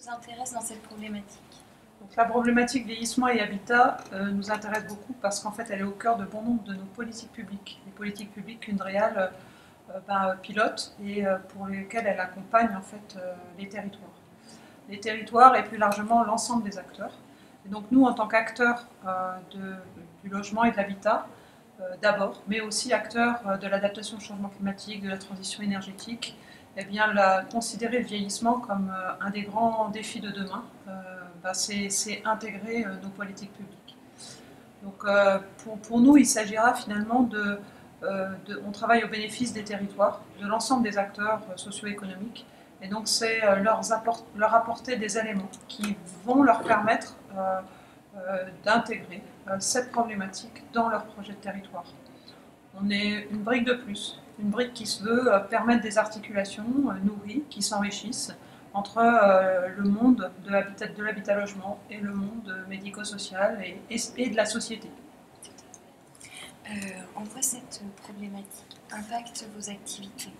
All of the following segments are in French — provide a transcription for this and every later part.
vous intéresse dans cette problématique? Donc, la problématique vieillissement et habitat nous intéresse beaucoup parce qu'en fait elle est au cœur de bon nombre de nos politiques publiques. Les politiques publiques qu'UNDRIAL pilote et pour lesquelles elle accompagne en fait les territoires. Les territoires et plus largement l'ensemble des acteurs. Et donc nous en tant qu'acteurs du logement et de l'habitat, d'abord, mais aussi acteurs de l'adaptation au changement climatique, de la transition énergétique, eh bien, considérer le vieillissement comme un des grands défis de demain, c'est intégrer nos politiques publiques. Donc, pour nous, il s'agira finalement on travaille au bénéfice des territoires, de l'ensemble des acteurs socio-économiques, et donc c'est leur apporter des éléments qui vont leur permettre d'intégrer cette problématique dans leur projet de territoire. On est une brique de plus, une brique qui se veut permettre des articulations nourries, qui s'enrichissent entre le monde de l'habitat-logement et le monde médico-social et de la société. En quoi cette problématique impacte vos activités?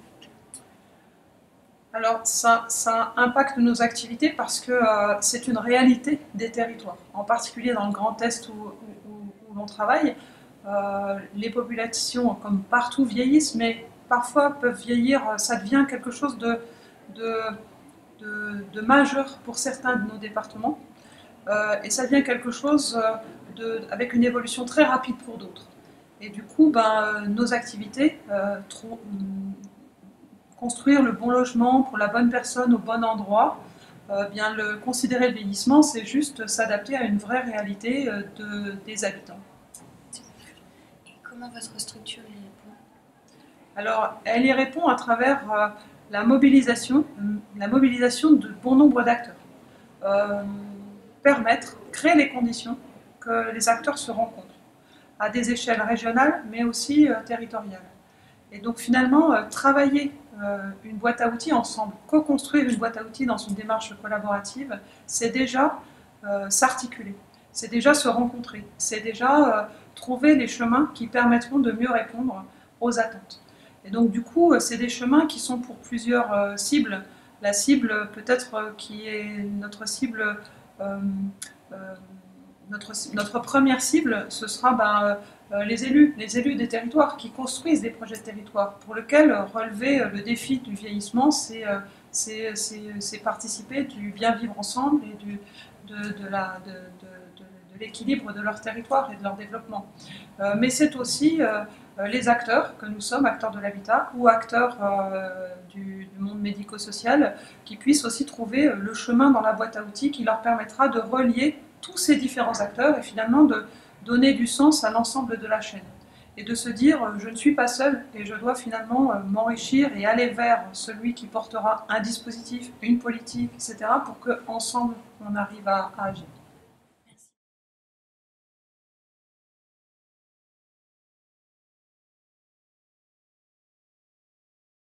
Alors, ça impacte nos activités parce que c'est une réalité des territoires. En particulier dans le Grand Est où l'on travaille, les populations, comme partout, vieillissent, mais parfois peuvent vieillir, ça devient quelque chose de majeur pour certains de nos départements, et ça devient quelque chose avec une évolution très rapide pour d'autres. Et du coup, nos activités, construire le bon logement pour la bonne personne au bon endroit, considérer le vieillissement, c'est juste s'adapter à une vraie réalité des habitants. Et comment votre structure y répond? Alors, elle y répond à travers la mobilisation de bon nombre d'acteurs. Créer les conditions que les acteurs se rencontrent, à des échelles régionales, mais aussi territoriales. Et donc finalement, travailler une boîte à outils ensemble, co-construire une boîte à outils dans une démarche collaborative, c'est déjà s'articuler, c'est déjà se rencontrer, c'est déjà trouver les chemins qui permettront de mieux répondre aux attentes. Et donc du coup, c'est des chemins qui sont pour plusieurs cibles. La cible peut-être qui est notre cible, notre première cible, ce sera les élus des territoires qui construisent des projets de territoire, pour lesquels relever le défi du vieillissement, c'est participer du bien vivre ensemble et de l'équilibre de leur territoire et de leur développement. Mais c'est aussi les acteurs que nous sommes, acteurs de l'habitat ou acteurs du monde médico-social, qui puissent aussi trouver le chemin dans la boîte à outils qui leur permettra de relier tous ces différents acteurs et finalement de donner du sens à l'ensemble de la chaîne. Et de se dire, je ne suis pas seul et je dois finalement m'enrichir et aller vers celui qui portera un dispositif, une politique, etc. pour qu'ensemble on arrive à agir.